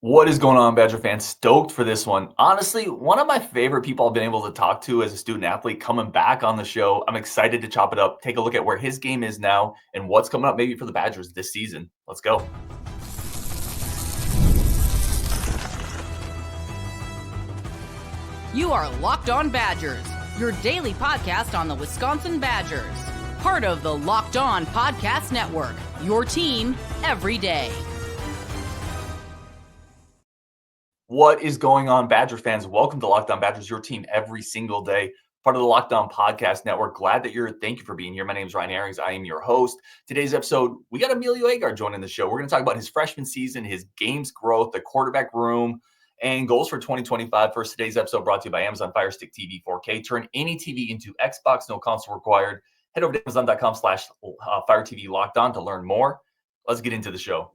What is going on, Badger fans? Stoked for this one. Honestly, one of my favorite people I've been able to talk to as a student athlete coming back on the show. I'm excited to chop it up, take a look at where his game is now and what's coming up maybe for the Badgers this season. Let's go. You are Locked On Badgers, your daily podcast on the Wisconsin Badgers. Part of the Locked On Podcast Network, your team every day. What is going on, Badger fans? Welcome to Locked On Badgers, your team every single day. Part of the Locked On Podcast Network. Glad that you're. Thank you for being here. My name is Ryan Aarons. I am your host. Today's episode, we got Omillio Agard joining the show. We're going to talk about his freshman season, his game's growth, the quarterback room, and goals for 2025. First, today's episode brought to you by Amazon Fire Stick TV 4K. Turn any TV into Xbox, no console required. Head over to Amazon.com/Fire TV Locked On to learn more. Let's get into the show.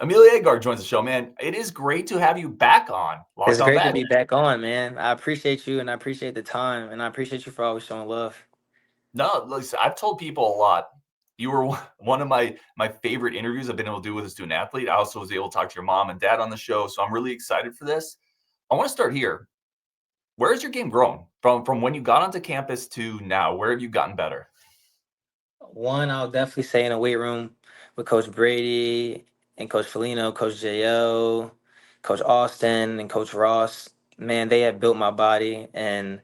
Omillio Agard joins the show, man. It is great to have you back on It's Locked On great to be Badgers. back on, man. I appreciate you and I appreciate the time and I appreciate you for always showing love. No, listen, I've told people a lot. You were one of my favorite interviews I've been able to do with a student athlete. I also was able to talk to your mom and dad on the show, so I'm really excited for this. I want to start here. Where has your game grown from when you got onto campus to now? Where have you gotten better? One, I'll definitely say in the weight room with Coach Brady and Coach Felino, Coach J.O., Coach Austin, and Coach Ross. Man, they have built my body and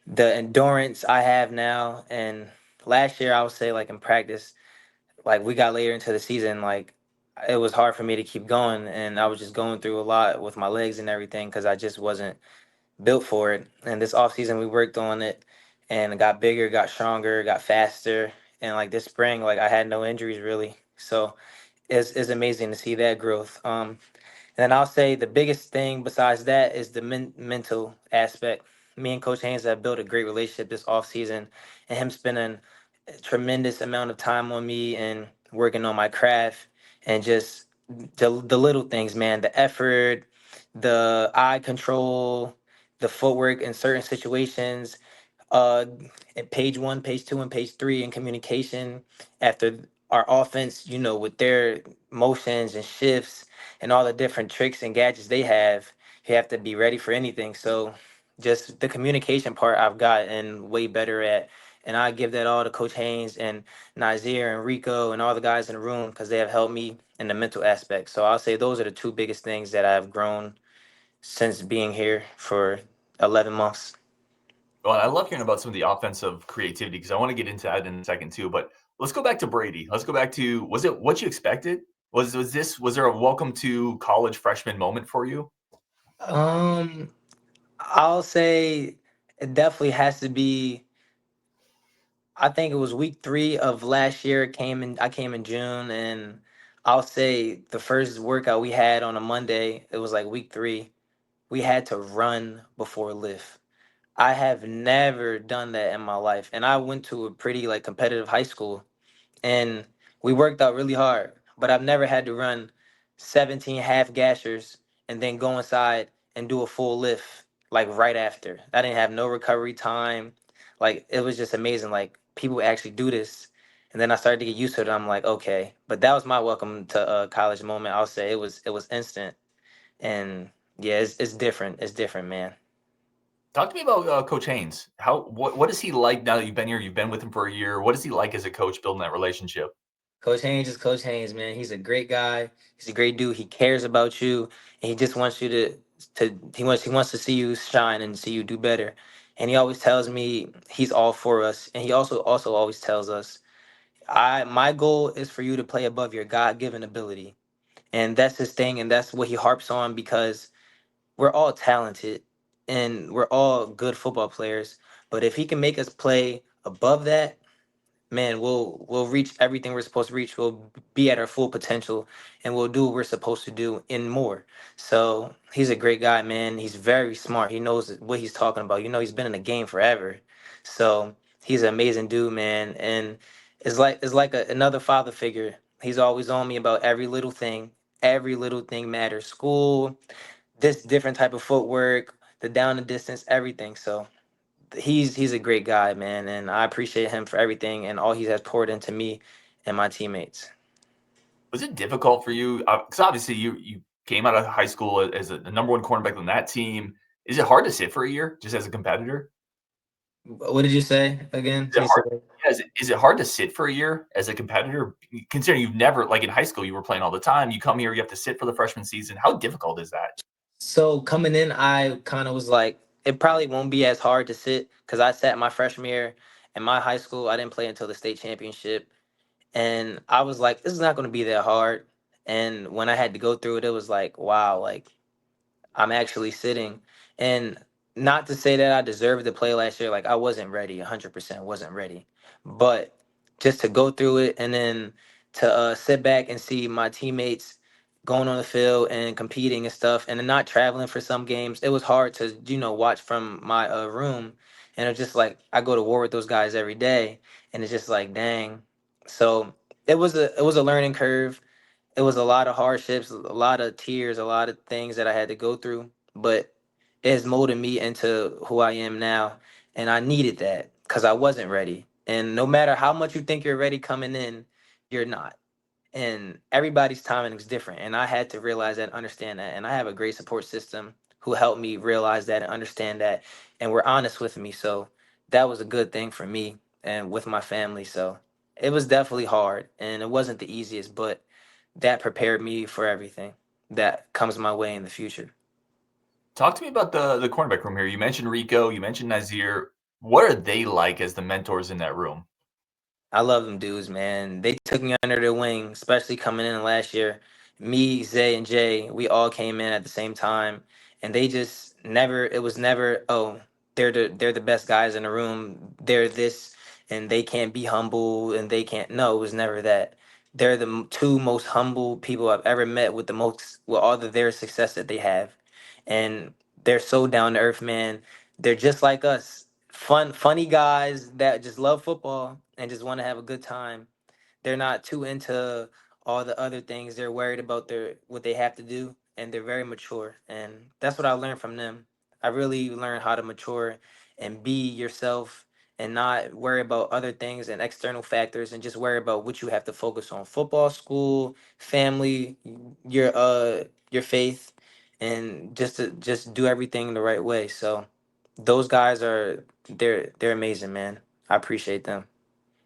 the endurance I have now. And last year, I would say, like in practice, like we got later into the season, like it was hard for me to keep going. And I was just going through a lot with my legs and everything because I just wasn't built for it. And this off season we worked on it and got bigger, got stronger, got faster. And like this spring, like I had no injuries really. So it's amazing to see that growth. And then I'll say the biggest thing besides that is the mental aspect. Me and Coach Haynes have built a great relationship this off season, and him spending a tremendous amount of time on me and working on my craft and just the little things, man, the effort, the eye control, the footwork in certain situations, uh at page one, page two, and page three in communication after our offense, with their motions and shifts and all the different tricks and gadgets they have, you have to be ready for anything. So just the communication part I've gotten way better at. And I give that all to Coach Haynes and Nazir and Rico and all the guys in the room because they have helped me in the mental aspect. So I'll say those are the two biggest things that I've grown since being here for 11 months. Well, I love hearing about some of the offensive creativity because I want to get into that in a second too. But let's go back to Brady. Let's go back to, was it what you expected? Was there a welcome to college freshman moment for you? Um, I'll say it definitely has to be. I think it was week 3 of last year. I came in June, and I'll say the first workout we had on a Monday. It was like week 3. We had to run before lift. I have never done that in my life, and I went to a pretty like competitive high school, and we worked out really hard. But I've never had to run 17 half gashers and then go inside and do a full lift like right after. I didn't have no recovery time. Like it was just amazing. Like people actually do this, and then I started to get used to it. I'm like, okay. But that was my welcome to college moment. I'll say it was instant, and yeah, it's different. It's different, man. Talk to me about Coach Haynes. What is he like now that you've been here? You've been with him for a year. What is he like as a coach building that relationship? Coach Haynes is Coach Haynes, man. He's a great guy. He's a great dude. He cares about you, and he just wants you to see you shine and see you do better. And he always tells me he's all for us. And he also always tells us, I my goal is for you to play above your God given ability. And that's his thing, and that's what he harps on because we're all talented and we're all good football players. But if he can make us play above that, man, we'll reach everything we're supposed to reach. We'll be at our full potential, and we'll do what we're supposed to do and more. So he's a great guy, man. He's very smart. He knows what he's talking about. He's been in the game forever, so he's an amazing dude, man. And it's like another father figure. He's always on me about every little thing. Every little thing matters. School, this different type of footwork, the down and distance, everything. So he's a great guy, man, and I appreciate him for everything and all he has poured into me and my teammates. Was it difficult for you? Because obviously came out of high school as the number one cornerback on that team. Is it hard to sit for a year just as a competitor? What did you say again? Is Can it you say hard? Yeah, is it hard to sit for a year as a competitor, considering you've never, like in high school, you were playing all the time. You come here, you have to sit for the freshman season. How difficult is that? So coming in, I kind of was like, it probably won't be as hard to sit because I sat my freshman year in my high school. I didn't play until the state championship, and I was like, this is not going to be that hard. And when I had to go through it, it was like, wow, like I'm actually sitting. And not to say that I deserved to play last year, like I wasn't ready, 100% wasn't ready. But just to go through it and then to sit back and see my teammates going on the field and competing and stuff, and then not traveling for some games, it was hard to, watch from my room. And it's just like I go to war with those guys every day, and it's just like, dang. So it was a learning curve. It was a lot of hardships, a lot of tears, a lot of things that I had to go through, but it has molded me into who I am now. And I needed that because I wasn't ready. And no matter how much you think you're ready coming in, you're not. And everybody's timing is different. And I had to realize that and understand that. And I have a great support system who helped me realize that and understand that and were honest with me. So that was a good thing for me and with my family. So it was definitely hard and it wasn't the easiest, but that prepared me for everything that comes my way in the future. Talk to me about the cornerback room here. You mentioned Rico, you mentioned Nazir. What are they like as the mentors in that room? I love them dudes, man. They took me under their wing, especially coming in last year. Me, Zay, and Jay, we all came in at the same time, and they just never. It was never, oh, they're the best guys in the room. They're this, and they can't be humble, and they can't. No, it was never that. They're the two most humble people I've ever met with the most with all of their success that they have, and they're so down to earth, man. They're just like us, funny guys that just love football and just want to have a good time. They're not too into all the other things. They're worried about their what they have to do, and they're very mature. And that's what I learned from them. I really learned how to mature and be yourself and not worry about other things and external factors and just worry about what you have to focus on. Football, school, family, your faith, and just to just do everything the right way. So those guys they're amazing, man. I appreciate them.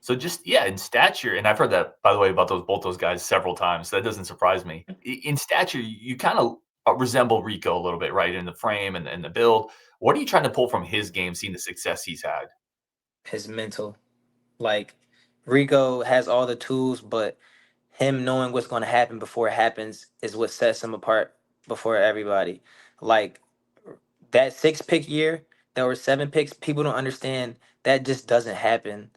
So just yeah, in stature, and I've heard that by the way about both those guys several times. So that doesn't surprise me. In stature, you kind of resemble Rico a little bit, right? In the frame and the build. What are you trying to pull from his game, seeing the success he's had? His mental. Like Rico has all the tools, but him knowing what's going to happen before it happens is what sets him apart before everybody. Like that 6 pick year, there were 7 picks. People don't understand that just doesn't happen.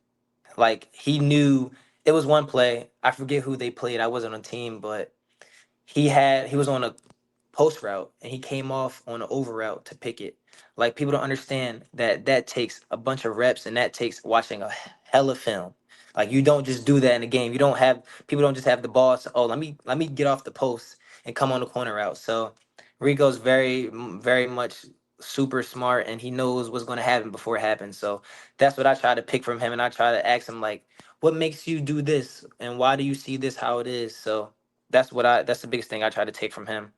Like he knew it was one play. I forget who they played. I wasn't on team, but he was on a post route and he came off on an over route to pick it. Like people don't understand that that takes a bunch of reps and that takes watching a hella film. Like you don't just do that in a game. You don't have people don't just have the ball. So, oh, let me get off the post and come on the corner route. So Rico's very much super smart and he knows what's going to happen before it happens. So that's what I try to pick from him and I try to ask him like, what makes you do this and why do you see this how it is? So that's the biggest thing I try to take from him.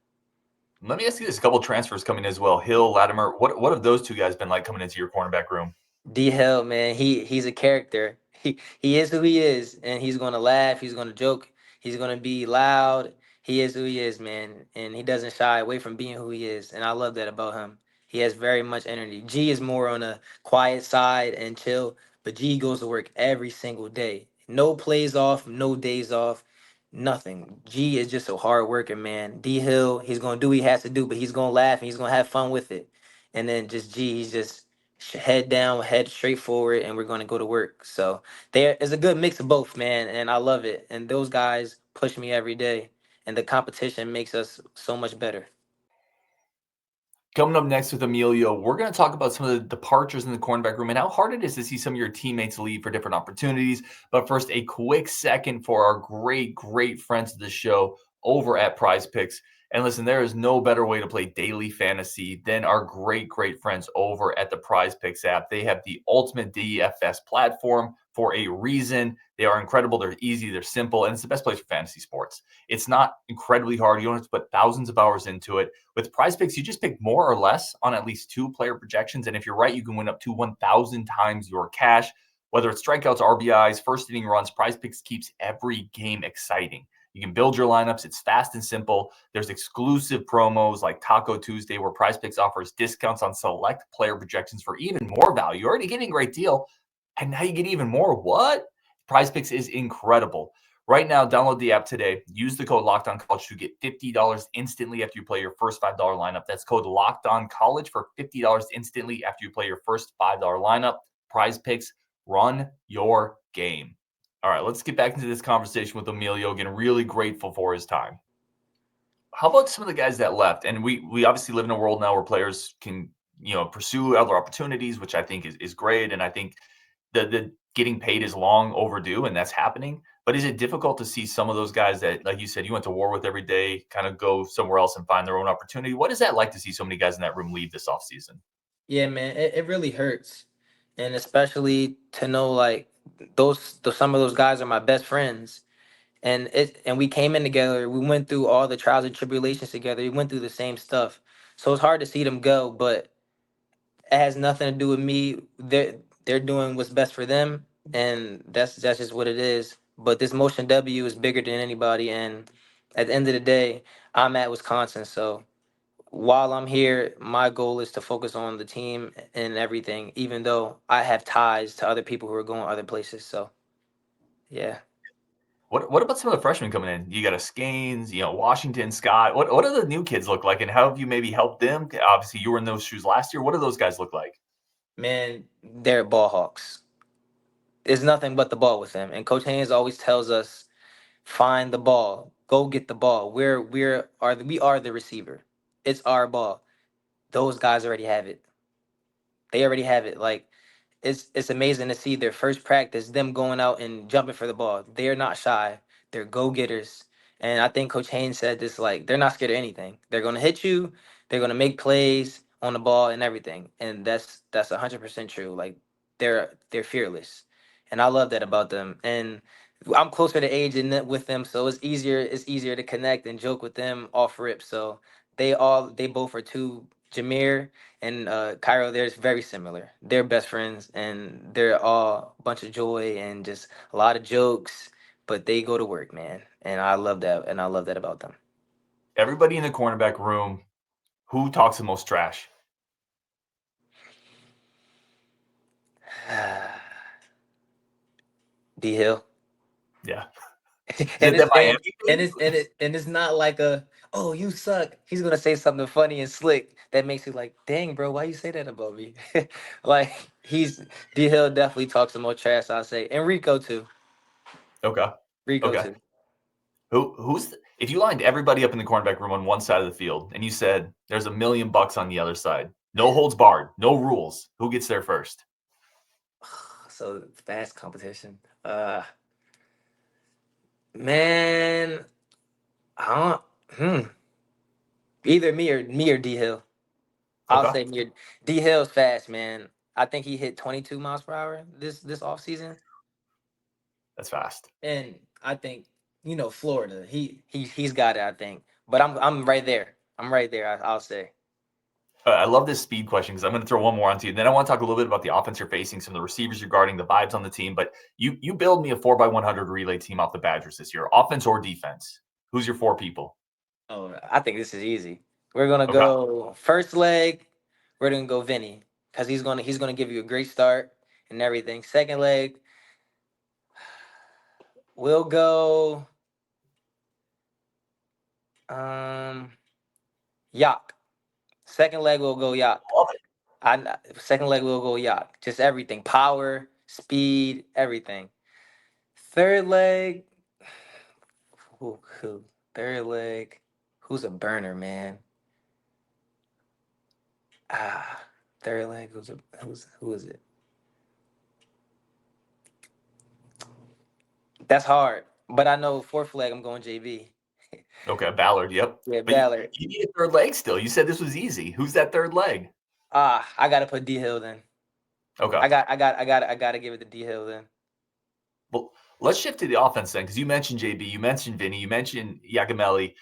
Let me ask you this: a couple transfers coming as well. Hill, Latimer. What have those two guys been like coming into your cornerback room? D Hill, man, he's a character. He is who he is, and he's gonna laugh. He's gonna joke. He's gonna be loud. He is who he is, man, and he doesn't shy away from being who he is, and I love that about him. He has very much energy. G is more on a quiet side and chill, but G goes to work every single day. No plays off, no days off, nothing. G is just a hard worker, man. D Hill, he's gonna do what he has to do, but he's gonna laugh and he's gonna have fun with it. And then just G, he's just head down, head straight forward, and we're going to go to work. So there is a good mix of both, man, and I love it. And those guys push me every day, and the competition makes us so much better. Coming up next with Emilio, we're going to talk about some of the departures in the cornerback room and how hard it is to see some of your teammates leave for different opportunities. But first, a quick second for our great friends of the show over at Prize Picks. And listen, there is no better way to play daily fantasy than our great friends over at the Prize Picks app. They have the ultimate DFS platform for a reason. They are incredible. They're easy. They're simple. And it's the best place for fantasy sports. It's not incredibly hard. You don't have to put thousands of hours into it. With Prize Picks, you just pick more or less on at least 2 player projections. And if you're right, you can win up to 1,000 times your cash. Whether it's strikeouts, RBIs, first inning runs, Prize Picks keeps every game exciting. You can build your lineups. It's fast and simple. There's exclusive promos like Taco Tuesday, where Prize Picks offers discounts on select player projections for even more value. You're already getting a great deal, and now you get even more. What? Prize Picks is incredible. Right now, download the app today. Use the code LOCKEDONCollege to get $50 instantly after you play your first $5 lineup. That's code LOCKEDONCollege for $50 instantly after you play your first $5 lineup. Prize Picks, run your game. All right, let's get back into this conversation with Omillio. Again, really grateful for his time. How about some of the guys that left? And we obviously live in a world now where players can, pursue other opportunities, which I think is great. And I think the getting paid is long overdue, and that's happening. But is it difficult to see some of those guys that, like you said, you went to war with every day, kind of go somewhere else and find their own opportunity? What is that like to see so many guys in that room leave this offseason? Yeah, man, it really hurts, and especially to know like some of those guys are my best friends, and we came in together. We went through all the trials and tribulations together. We went through the same stuff, so it's hard to see them go. But it has nothing to do with me. They're doing what's best for them, and that's just what it is. But this Motion W is bigger than anybody, and at the end of the day, I'm at Wisconsin, so while I'm here, my goal is to focus on the team and everything, even though I have ties to other people who are going other places. So, yeah. What about some of the freshmen coming in? You got a Scanes, Washington, Scott. What do the new kids look like, and how have you maybe helped them? Obviously, you were in those shoes last year. What do those guys look like? Man, they're ball hawks. There's nothing but the ball with them. And Coach Haynes always tells us, find the ball, go get the ball. We are the receiver. It's our ball. Those guys already have it. They already have it. Like it's amazing to see their first practice, them going out and jumping for the ball. They're not shy. They're go getters. And I think Coach Haynes said this like they're not scared of anything. They're gonna hit you. They're gonna make plays on the ball and everything. And that's 100% true. Like they're fearless, and I love that about them. And I'm closer to age with them, so it's easier to connect and joke with them off rip. So they both are two. Jameer and Cairo, they're very similar. They're best friends, and they're all a bunch of joy and just a lot of jokes. But they go to work, man, and I love that. And I love that about them. Everybody in the cornerback room, who talks the most trash? D Hill. Yeah. and Is it it's the Miami and thing? it's not like oh, you suck. He's gonna say something funny and slick that makes you like, dang, bro, why you say that about me? Like he's D Hill definitely talks some more trash, I'll say, and Rico too. Okay. Rico Okay. too. If you lined everybody up in the cornerback room on one side of the field and you said there's $1 million on the other side, no holds barred, no rules, who gets there first? So fast competition. Man, I don't. Either me or D Hill. I'll Okay. say me or D Hill's fast, man. I think he hit 22 miles per hour this offseason. That's fast. And I think Florida. He's got it. I think, but I'm right there. I'm right there. I'll say. I love this speed question because I'm going to throw one more onto you. Then I want to talk a little bit about the offense you're facing, some of the receivers you're guarding, the vibes on the team. But you build me a 4x100 relay team off the Badgers this year, offense or defense. Who's your 4 people? Oh, I think this is easy. We're gonna Okay. go first leg. We're gonna go Vinny because he's gonna give you a great start and everything. Second leg, we'll go Yak. Second leg we'll go Yak. Love it. Second leg we'll go Yak. Just everything, power, speed, everything. Third leg, who? Third leg, who's a burner, man? Third leg, who is it? That's hard, but I know fourth leg I'm going JB. Okay, Ballard, yep. Yeah, But Ballard. you need a third leg still. You said this was easy. Who's that third leg? I gotta put D Hill then. Okay. I gotta give it to D Hill then. Well, let's shift to the offense then, because you mentioned JB, you mentioned Vinny, you mentioned Yagameli.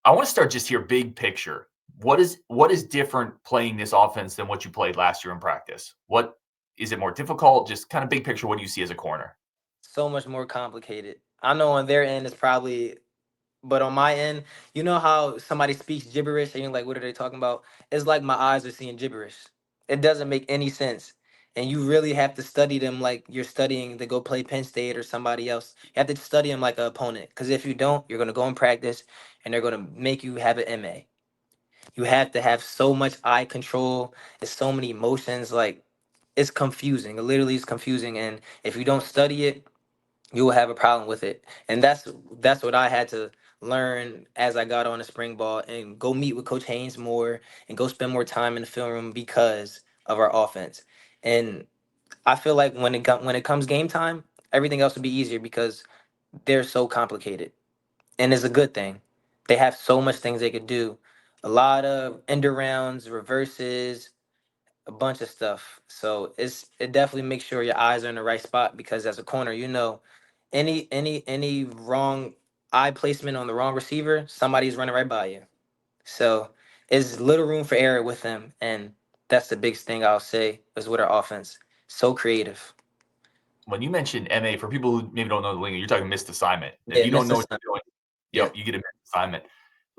I want to start just here, big picture. What is different playing this offense than what you played last year in practice? What is it more difficult? Just kind of big picture. What do you see as a corner? So much more complicated. I know on their end it's probably, but on my end, you know how somebody speaks gibberish and you're like, what are they talking about? It's like my eyes are seeing gibberish. It doesn't make any sense. And you really have to study them like you're studying to go play Penn State or somebody else. You have to study them like an opponent. Because if you don't, you're going to go in practice and they're going to make you have an MA. You have to have so much eye control. It's so many emotions. Like, it's confusing. It literally is confusing. And if you don't study it, you will have a problem with it. And that's what I had to learn as I got on the spring ball and go meet with Coach Haynes more and go spend more time in the film room because of our offense. And I feel like when it comes game time, everything else will be easier because they're so complicated. And it's a good thing. They have so much things they could do. A lot of end arounds, reverses, a bunch of stuff. So it definitely makes sure your eyes are in the right spot because as a corner, you know, any wrong eye placement on the wrong receiver, somebody's running right by you. So it's little room for error with them, and that's the biggest thing I'll say is with our offense. So creative. When you mentioned MA, for people who maybe don't know the lingo, you're talking missed assignment. If Yeah, you don't know Mr. what Sun. you're doing, Yeah. yep, you get a missed assignment.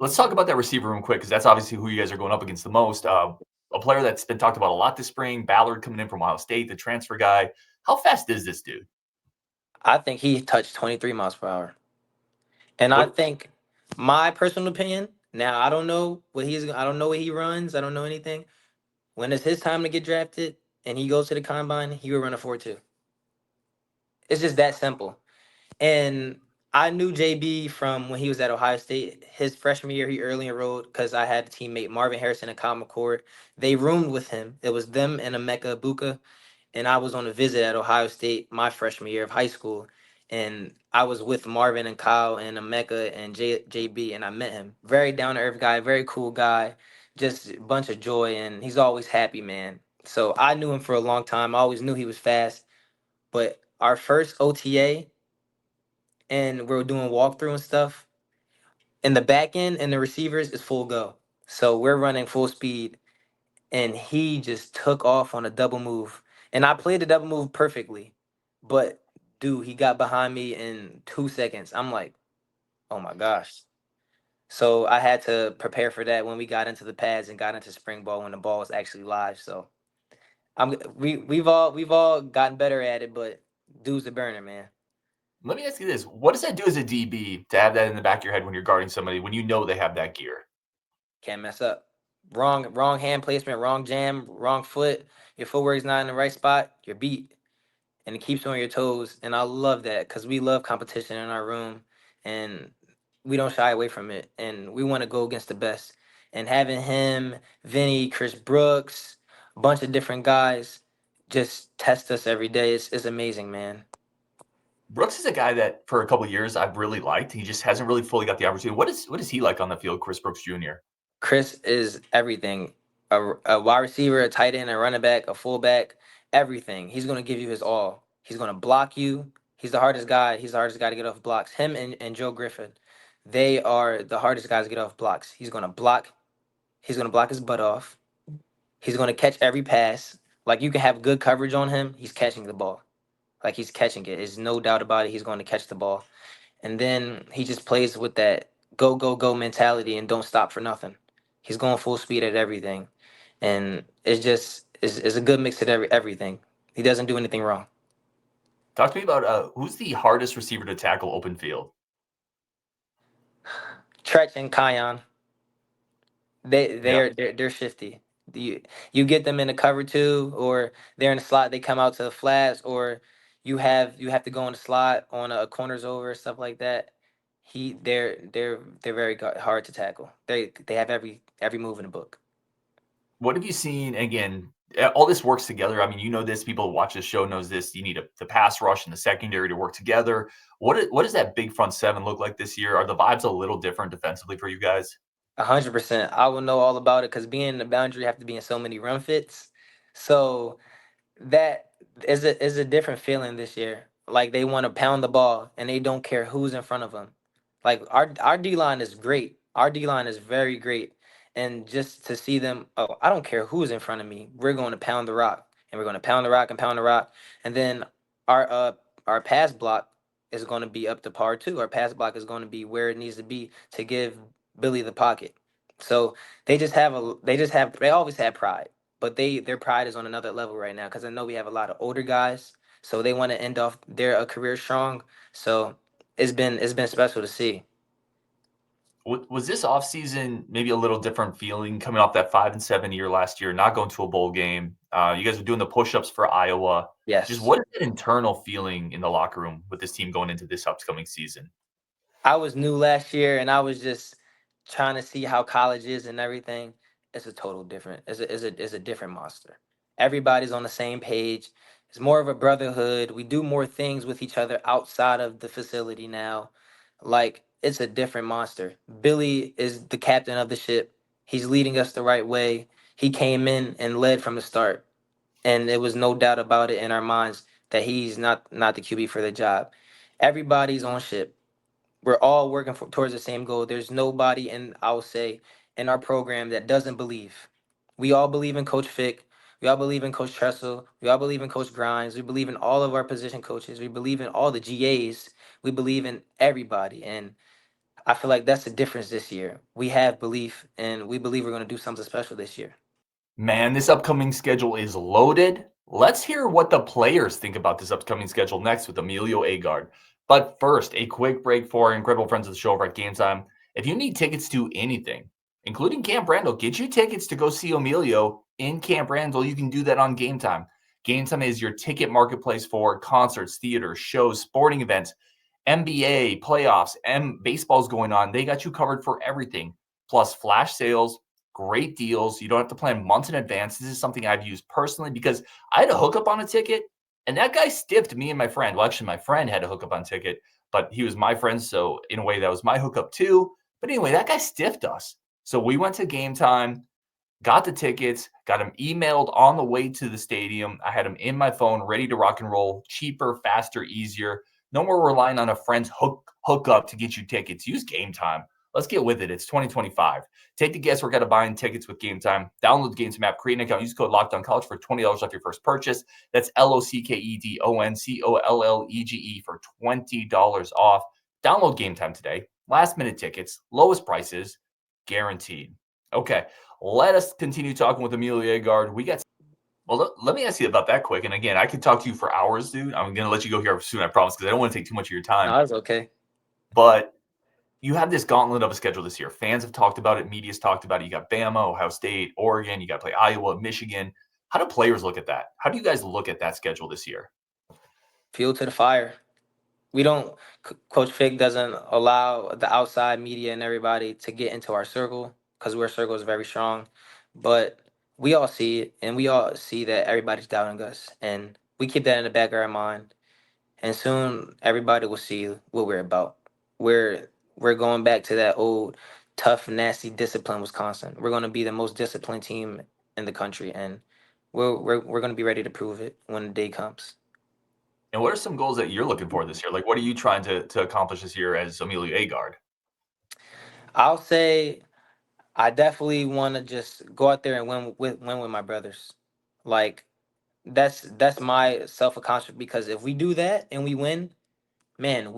Let's talk about that receiver room quick, because that's obviously who you guys are going up against the most. A player that's been talked about a lot this spring, Ballard coming in from Ohio State, the transfer guy. How fast is this dude? I think he touched 23 miles per hour. And I What think my personal opinion, now I don't know what he runs, I don't know anything. When it's his time to get drafted and he goes to the combine, he will run a 4.2. It's just that simple. And I knew JB from when he was at Ohio State. His freshman year, he early enrolled because I had a teammate, Marvin Harrison and Kyle McCord. They roomed with him. It was them and Emeka Ibuka. And I was on a visit at Ohio State my freshman year of high school. And I was with Marvin and Kyle and Emeka and JB, and I met him. Very down to earth guy, very cool guy, just a bunch of joy, and he's always happy, man. So I knew him for a long time. I always knew he was fast. But our first OTA, and we are doing walkthrough and stuff, in the back end and the receivers is full go. So we're running full speed, and he just took off on a double move. And I played the double move perfectly. But dude, he got behind me in 2 seconds. I'm like, oh my gosh. So I had to prepare for that when we got into the pads and got into spring ball when the ball was actually live. So we've all gotten better at it, but dude's a burner, man. Let me ask you this. What does that do as a DB to have that in the back of your head when you're guarding somebody, when you know they have that gear? Can't mess up. Wrong hand placement, wrong jam, wrong foot. Your footwork's not in the right spot. You're beat, and it keeps you on your toes. And I love that because we love competition in our room, and we don't shy away from it. And we want to go against the best. And having him, Vinny, Chris Brooks, a bunch of different guys just test us every day is amazing, man. Brooks is a guy that for a couple of years I've really liked. He just hasn't really fully got the opportunity. What is he like on the field, Chris Brooks Jr.? Chris is everything. A wide receiver, a tight end, a running back, a fullback, everything. He's gonna give you his all. He's gonna block you. He's the hardest guy. He's the hardest guy to get off blocks. Him and Joe Griffin, they are the hardest guys to get off blocks. He's gonna block. He's gonna block his butt off. He's gonna catch every pass. Like you can have good coverage on him. He's catching the ball. Like he's catching it. There's no doubt about it. He's going to catch the ball. And then he just plays with that go, go, go mentality and don't stop for nothing. He's going full speed at everything. And it's a good mix of everything. He doesn't do anything wrong. Talk to me about who's the hardest receiver to tackle open field? Tretch and Kion, they Yeah. they're shifty. You get them in the cover two, or they're in the slot. They come out to the flats, or you have to go in the slot on a corners over stuff like that. They're very hard to tackle. They have every move in the book. What have you seen? Again, all this works together. I mean, you know this. People who watch this show knows this. You need the pass rush and the secondary to work together. What does that big front seven look like this year? Are the vibes a little different defensively for you guys? 100%. I will know all about it because being in the boundary, you have to be in so many run fits. So that is a different feeling this year. Like they want to pound the ball and they don't care who's in front of them. Like our D line is great. Our D line is very great. And just to see them, oh, I don't care who's in front of me. We're going to pound the rock, and we're going to pound the rock and pound the rock. And then our uh our pass block is going to be up to par too. Our pass block is going to be where it needs to be to give Billy the pocket. So they always had pride, but their pride is on another level right now because I know we have a lot of older guys, so they want to end off their career strong. So it's been special to see. Was this offseason maybe a little different feeling coming off that 5-7 year last year, not going to a bowl game? You guys were doing the push-ups for Iowa. Just Yes, what is that internal feeling in the locker room with this team going into this upcoming season? I was new last year, and I was just trying to see how college is and everything. It's a total different. It's a different monster. Everybody's on the same page. It's more of a brotherhood. We do more things with each other outside of the facility now. Like it's a different monster. Billy is the captain of the ship. He's leading us the right way. He came in and led from the start, and there was no doubt about it in our minds that he's not the QB for the job. Everybody's on ship. We're all working towards the same goal. There's nobody in, I'll say, in our program that doesn't believe. We all believe in Coach Fick. We all believe in Coach Tressel. We all believe in Coach Grimes. We believe in all of our position coaches. We believe in all the GAs. We believe in everybody. And I feel like that's the difference this year. We have belief, and we believe we're going to do something special this year. Man, this upcoming schedule is loaded. Let's hear what the players think about this upcoming schedule next with Omillio Agard. But first, a quick break for our incredible friends of the show over at Game Time. If you need tickets to anything, including Camp Randall, get you tickets to go see Omillio in Camp Randall. You can do that on Game Time. Game Time is your ticket marketplace for concerts, theaters, shows, sporting events, NBA, playoffs, and baseball's going on. They got you covered for everything. Plus flash sales, great deals. You don't have to plan months in advance. This is something I've used personally because I had a hookup on a ticket and that guy stiffed me and my friend. Well, actually, my friend had a hookup on ticket, but he was my friend. So, in a way, that was my hookup too. But anyway, that guy stiffed us. So, we went to Game Time, got the tickets, got them emailed on the way to the stadium. I had them in my phone, ready to rock and roll. Cheaper, faster, easier. No more relying on a friend's hookup to get you tickets. Use Game Time. Let's get with it. It's 2025. Take the guesswork out of buying tickets with Game Time. Download the Game Time app, create an account, use code LOCKEDONCollege for $20 off your first purchase. That's LOCKEDONCOLLEGE for $20 off. Download Game Time today. Last minute tickets, lowest prices, guaranteed. Okay, let us continue talking with Omillio Agard. Well, let me ask you about that quick. And again, I could talk to you for hours, dude. I'm going to let you go here soon, I promise, because I don't want to take too much of your time. No, that's okay. But you have this gauntlet of a schedule this year. Fans have talked about it. Media's talked about it. You got Bama, Ohio State, Oregon. You got to play Iowa, Michigan. How do players look at that? How do you guys look at that schedule this year? Fuel to the fire. We don't, Coach Fick doesn't allow the outside media and everybody to get into our circle because our circle is very strong. But we all see it, and we all see that everybody's doubting us, and we keep that in the back of our mind. And soon everybody will see what we're about. We're going back to that old tough, nasty discipline Wisconsin. We're going to be the most disciplined team in the country, and we're going to be ready to prove it when the day comes. And what are some goals that you're looking for this year? Like, what are you trying to accomplish this year as Omillio Agard? I'll say I definitely want to just go out there and win with my brothers. Like that's my self accomplishment because if we do that and we win, man,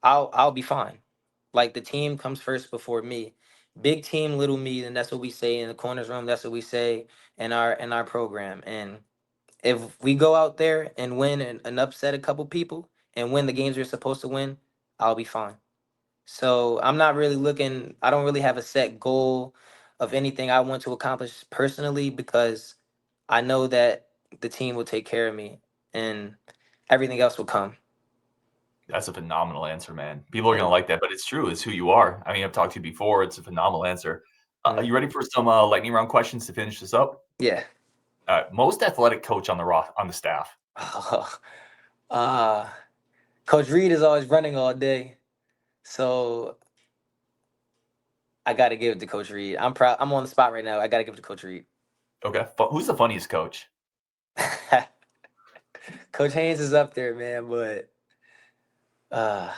I'll be fine. Like the team comes first before me. Big team, little me, and that's what we say in the corners room. That's what we say in our program. And if we go out there and win and upset a couple people and win the games we're supposed to win, I'll be fine. So I'm not really looking, I don't really have a set goal of anything I want to accomplish personally because I know that the team will take care of me and everything else will come. That's a phenomenal answer, man. People are going to And like that, but it's true. It's who you are. I mean, I've talked to you before. It's a phenomenal answer. Are mm, you ready for some lightning round questions to finish this up? yeah. Most athletic coach on the staff. uh, Coach Reed is always running all day. So I got to give it to Coach Reed. I'm proud. I'm on the spot right now. I got to give it to Coach Reed. Okay. Who's the funniest coach? Coach Haynes is up there, man, but Uh,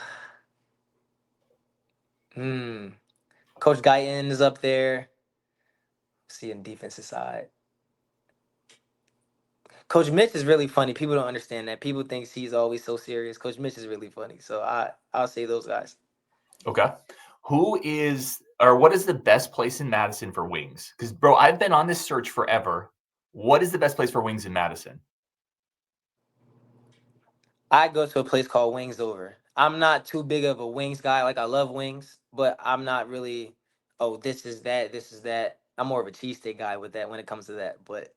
Coach Guyton is up there. See, on defensive side. Coach Mitch is really funny. People don't understand that. People think he's always so serious. Coach Mitch is really funny. So I'll say those guys. Okay. What is the best place in Madison for wings? Because, bro, I've been on this search forever. What is the best place for wings in Madison? I go to a place called Wings Over. I'm not too big of a wings guy. Like I love wings, but I'm not really. Oh, this is that. This is that. I'm more of a cheesesteak guy with that when it comes to that. But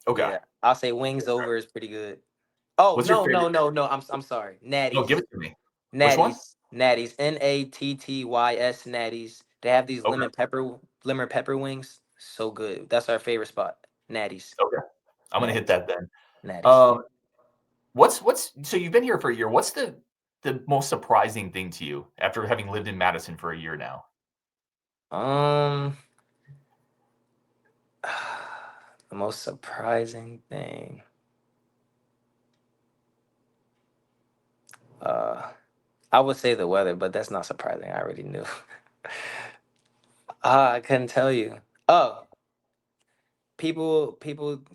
Okay. yeah, I'll say Wings Over is pretty good. Oh What's your no favorite? no no no. I'm sorry. No, give Natties. it to me. Which one? Natties. Nattys. Natties. They have these Okay. lemon pepper wings. So good. That's our favorite spot. Natties. Okay. I'm gonna hit Natties. that then. Natties. Um, what's so you've been here for a year. What's the most surprising thing to you after having lived in Madison for a year now? Um, the most surprising thing. I would say the weather, but that's not surprising. I already knew. I couldn't tell you. Oh, people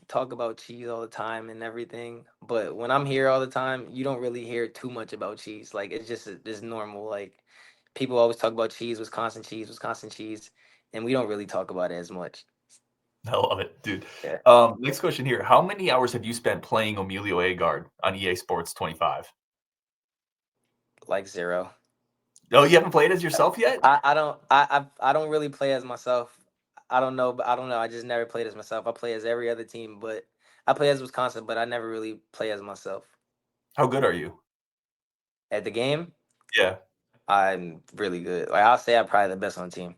talk about cheese all the time and everything, but when I'm here all the time, you don't really hear too much about cheese. Like it's normal. Like people always talk about cheese, Wisconsin cheese, and we don't really talk about it as much. I love it, dude. Yeah, Next question here. How many hours have you spent playing Omillio Agard on EA Sports 25? like zero. Oh, you haven't played as yourself yet? I don't really play as myself. I don't know, but I don't know. I just never played as myself. I play as every other team, but I play as Wisconsin, but I never really play as myself. How good are you? At the game, Yeah. I'm really good. Like I'll say I'm probably the best on the team.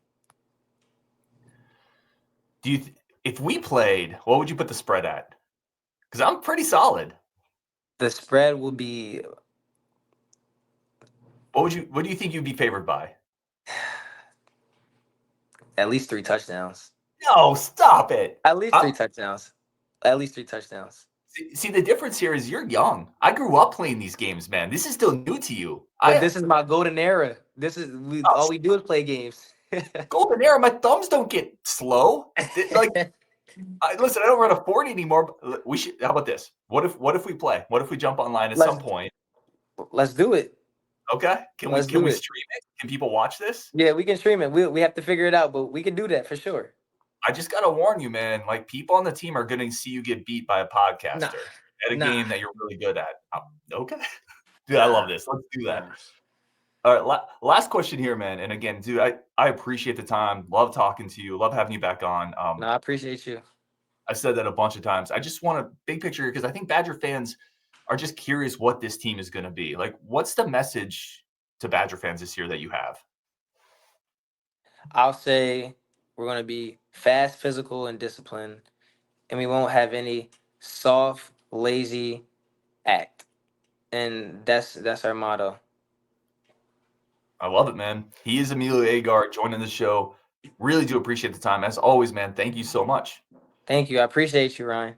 If we played, what would you put the spread at? Because I'm pretty solid. The spread will be What do you think you'd be favored by? at least 3 touchdowns. No, stop it. At least 3 touchdowns. At least 3 touchdowns. See, the difference here is you're young. I grew up playing these games, man. This is still new to you. But this is my golden era. All we do is play games. Golden era. My thumbs don't get slow. Like, listen, I don't run a 40 anymore. But we should. How about this? What if we play? What if we jump online at some point? Let's do it. Okay. Can we stream it? Can people watch this? Yeah, we can stream it. We have to figure it out, but we can do that for sure. I just gotta warn you, man. Like people on the team are gonna see you get beat by a podcaster at a game that you're really good at. Okay, dude, I love this. Let's do that. All right, last question here, man. And again, dude, I appreciate the time. Love talking to you. Love having you back on. No, I appreciate you. I said that a bunch of times. I just want a big picture here because I think Badger fans are just curious what this team is going to be. Like, what's the message to Badger fans this year that you have? I'll say we're going to be fast, physical, and disciplined, and we won't have any soft, lazy act. And that's our motto. I love it, man. He is Omillio Agard joining the show. Really do appreciate the time. As always, man, thank you so much. Thank you. I appreciate you, Ryan.